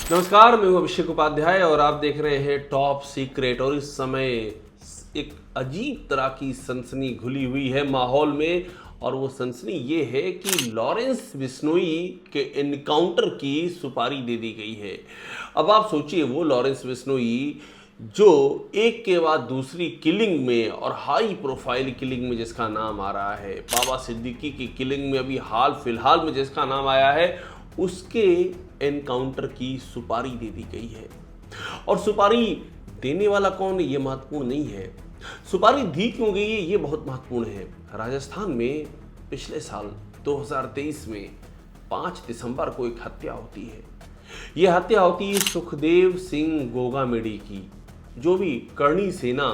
नमस्कार, मैं हूं अभिषेक उपाध्याय और आप देख रहे हैं टॉप सीक्रेट। और इस समय एक अजीब तरह की सनसनी घुली हुई है माहौल में, और वो सनसनी ये है कि लॉरेंस बिश्नोई के एनकाउंटर की सुपारी दे दी गई है। अब आप सोचिए, वो लॉरेंस बिश्नोई जो एक के बाद दूसरी किलिंग में और हाई प्रोफाइल किलिंग में जिसका नाम आ रहा है, बाबा सिद्दीकी की किलिंग में अभी हाल फिलहाल में जिसका नाम आया है, उसके एनकाउंटर की सुपारी दे दी गई है। और सुपारी देने वाला कौन है ये महत्वपूर्ण नहीं है, सुपारी दी क्यों गई है ये बहुत महत्वपूर्ण है। राजस्थान में पिछले साल 2023 में 5 दिसंबर को एक हत्या होती है। यह हत्या होती है सुखदेव सिंह गोगामेडी की। जो भी करणी सेना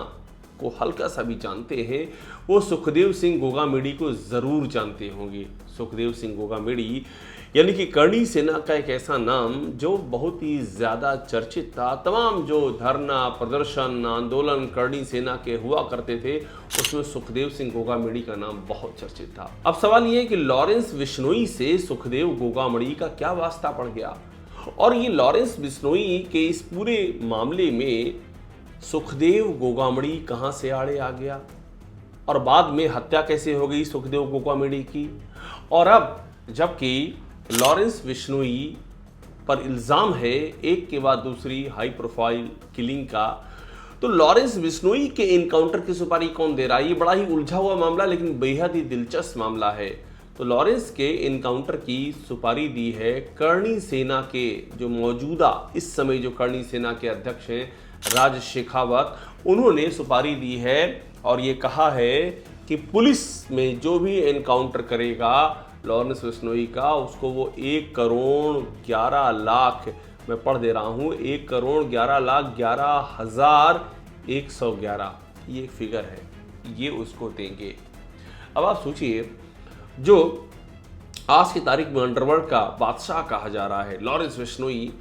को हल्का सा भी जानते हैं वो सुखदेव सिंह गोगामेडी को जरूर जानते होंगे। सुखदेव सिंह गोगामेडी यानी कि करणी सेना का एक ऐसा नाम जो बहुत ही ज्यादा चर्चित था। तमाम जो धरना प्रदर्शन आंदोलन करणी सेना के हुआ करते थे उसमें सुखदेव सिंह गोगामेडी का नाम बहुत चर्चित था। अब सवाल यह है कि लॉरेंस बिश्नोई से सुखदेव गोगामेडी का क्या वास्ता पड़ गया, और ये लॉरेंस बिश्नोई के इस पूरे मामले में सुखदेव गोगामेडी कहां से आड़े आ गया, और बाद में हत्या कैसे हो गई सुखदेव गोगामेडी की। और अब जबकि लॉरेंस बिश्नोई पर इल्ज़ाम है एक के बाद दूसरी हाई प्रोफाइल किलिंग का, तो लॉरेंस बिश्नोई के एनकाउंटर की सुपारी कौन दे रहा है? ये बड़ा ही उलझा हुआ मामला लेकिन बेहद ही दिलचस्प मामला है। तो लॉरेंस के एनकाउंटर की सुपारी दी है करणी सेना के जो मौजूदा इस समय जो करणी सेना के अध्यक्ष हैं राज शेखावत, उन्होंने सुपारी दी है और ये कहा है कि पुलिस में जो भी एनकाउंटर करेगा लॉरेंस बिश्नोई का, उसको वो 1,11,00,000, मैं पढ़ दे रहा हूँ, 1,11,11,111, ये एक फिगर है, ये उसको देंगे। अब आप सोचिए, जो आज की तारीख में अंडरवर्ल्ड का बादशाह कहा जा रहा है लॉरेंस बिश्नोई,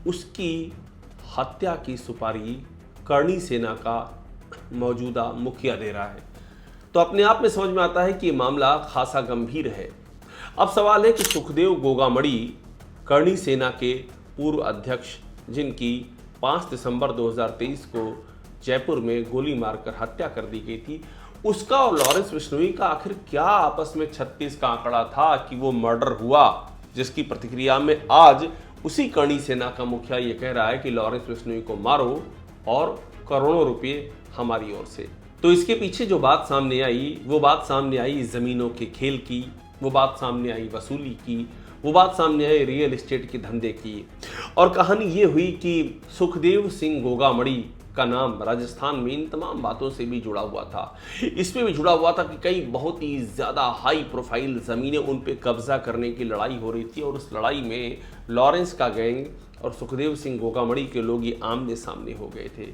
उसकी हत्या की सुपारी करणी सेना का मौजूदा मुखिया दे रहा है। तो अपने आप में समझ में आता है कि ये मामला खासा गंभीर है। अब सवाल है कि सुखदेव गोगामेडी करणी सेना के पूर्व अध्यक्ष, जिनकी 5 दिसंबर 2023 को जयपुर में गोली मारकर हत्या कर दी गई थी, उसका और लॉरेंस बिश्नोई का आखिर क्या आपस में 36 का आंकड़ा था कि वो मर्डर हुआ, जिसकी प्रतिक्रिया में आज उसी करणी सेना का मुखिया ये कह रहा है कि लॉरेंस बिश्नोई को मारो और करोड़ों रुपए हमारी ओर से। तो इसके पीछे जो बात सामने आई, वो बात सामने आई जमीनों के खेल की, वो बात सामने आई वसूली की, वो बात सामने आई रियल एस्टेट के धंधे की। और कहानी ये हुई कि सुखदेव सिंह गोगामेडी का नाम राजस्थान में इन तमाम बातों से भी जुड़ा हुआ था। इसमें भी जुड़ा हुआ था कि कई बहुत ही ज़्यादा हाई प्रोफाइल ज़मीनें उन पे कब्जा करने की लड़ाई हो रही थी, और उस लड़ाई में लॉरेंस का गैंग और सुखदेव सिंह गोगामेडी के लोग ये आमने सामने हो गए थे।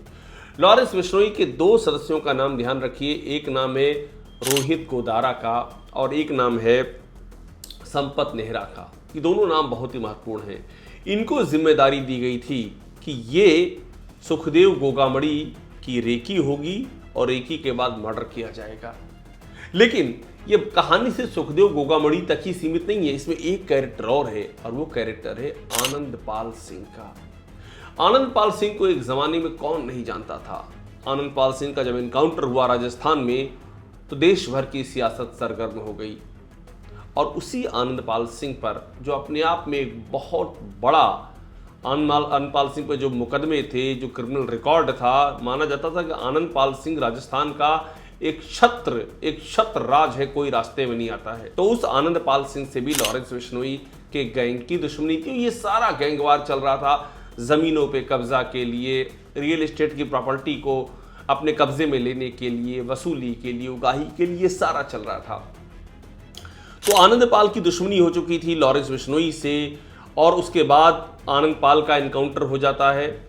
लॉरेंस बिश्नोई के 2 सदस्यों का नाम ध्यान रखिए, एक नाम है रोहित गोदारा का और एक नाम है संपत नेहरा का। ये दोनों नाम बहुत ही महत्वपूर्ण हैं। इनको जिम्मेदारी दी गई थी कि ये सुखदेव गोगामेडी की रेकी होगी और रेकी के बाद मर्डर किया जाएगा। लेकिन ये कहानी से सुखदेव गोगामेडी तक ही सीमित नहीं है, इसमें एक कैरेक्टर और है, और वो कैरेक्टर है आनंदपाल सिंह का। आनंदपाल सिंह को एक जमाने में कौन नहीं जानता था। आनंदपाल सिंह का जब एनकाउंटर हुआ राजस्थान में तो देश भर की सियासत सरगर्म हो गई, और उसी आनंदपाल सिंह पर जो अपने आप में एक बहुत बड़ा आनंदपाल सिंह पर जो मुकदमे थे, जो क्रिमिनल रिकॉर्ड था, माना जाता था कि आनंदपाल सिंह राजस्थान का एक छत्र राज है, कोई रास्ते में नहीं आता है। तो उस आनंदपाल सिंह से भी लॉरेंस बिश्नोई के गैंग की दुश्मनी थी। ये सारा गैंगवार चल रहा था जमीनों पे कब्जा के लिए, रियल एस्टेट की प्रॉपर्टी को अपने कब्जे में लेने के लिए, वसूली के लिए, उगाही के लिए, सारा चल रहा था। तो आनंदपाल की दुश्मनी हो चुकी थी लॉरेंस बिश्नोई से, और उसके बाद आनंदपाल का एनकाउंटर हो जाता है।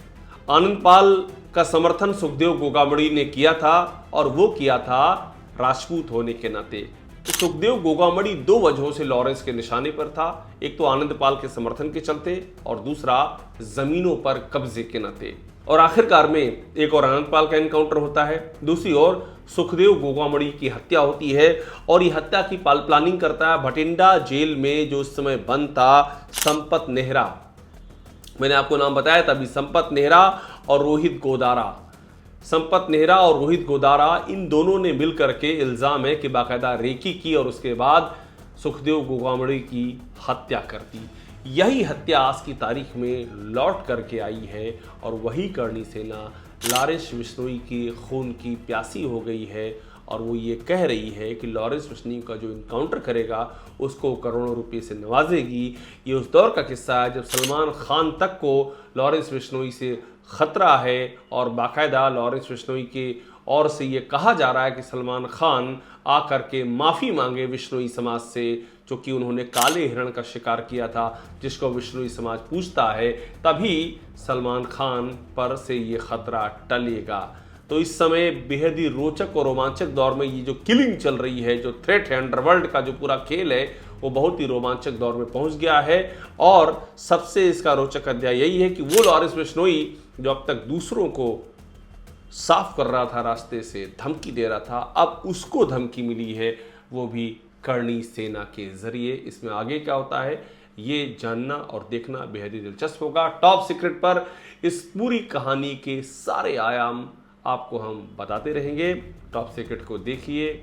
आनंदपाल का समर्थन सुखदेव गोगामेडी ने किया था, और वो किया था राजपूत होने के नाते। तो सुखदेव गोगामेडी 2 वजहों से लॉरेंस के निशाने पर था, एक तो आनंदपाल के समर्थन के चलते और दूसरा जमीनों पर कब्जे के नाते। और आखिरकार में एक और आनंदपाल का एनकाउंटर होता है, दूसरी ओर सुखदेव गोगामेडी की हत्या होती है, और ये हत्या की प्लानिंग करता है भटिंडा जेल में जो उस समय बंद था संपत नेहरा। मैंने आपको नाम बताया तभी, संपत नेहरा और रोहित गोदारा। संपत नेहरा और रोहित गोदारा इन दोनों ने मिलकर के इल्ज़ाम है कि बाकायदा रेकी की और उसके बाद सुखदेव गोगावड़े की हत्या कर दी। यही हत्या आज की तारीख में लौट करके आई है और वही करणी सेना लॉरेंस बिश्नोई की खून की प्यासी हो गई है और वो ये कह रही है कि लॉरेंस बिश्नोई का जो इनकाउंटर करेगा उसको करोड़ों रुपए से नवाजेगी। ये उस दौर का किस्सा है जब सलमान खान तक को लॉरेंस बिश्नोई से ख़तरा है और बाकायदा लॉरेंस बिश्नोई के और से ये कहा जा रहा है कि सलमान खान आकर के माफ़ी मांगे बिश्नोई समाज से, क्योंकि उन्होंने काले हिरण का शिकार किया था जिसको बिश्नोई समाज पूछता है, तभी सलमान खान पर से ये ख़तरा टलेगा। तो इस समय बेहद ही रोचक और रोमांचक दौर में ये जो किलिंग चल रही है, जो थ्रेट है, अंडरवर्ल्ड का जो पूरा खेल है, वो बहुत ही रोमांचक दौर में पहुंच गया है। और सबसे इसका रोचक अध्याय यही है कि वो लॉरेंस बिश्नोई जो अब तक दूसरों को साफ कर रहा था, रास्ते से धमकी दे रहा था, अब उसको धमकी मिली है, वो भी करणी सेना के जरिए। इसमें आगे क्या होता है ये जानना और देखना बेहद ही दिलचस्प होगा। टॉप सीक्रेट पर इस पूरी कहानी के सारे आयाम आपको हम बताते रहेंगे। टॉप सीक्रेट को देखिए,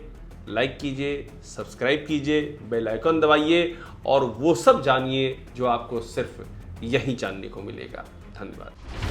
लाइक कीजिए, सब्सक्राइब कीजिए, बेल आइकन दबाइए और वो सब जानिए जो आपको सिर्फ यहीं जानने को मिलेगा। धन्यवाद।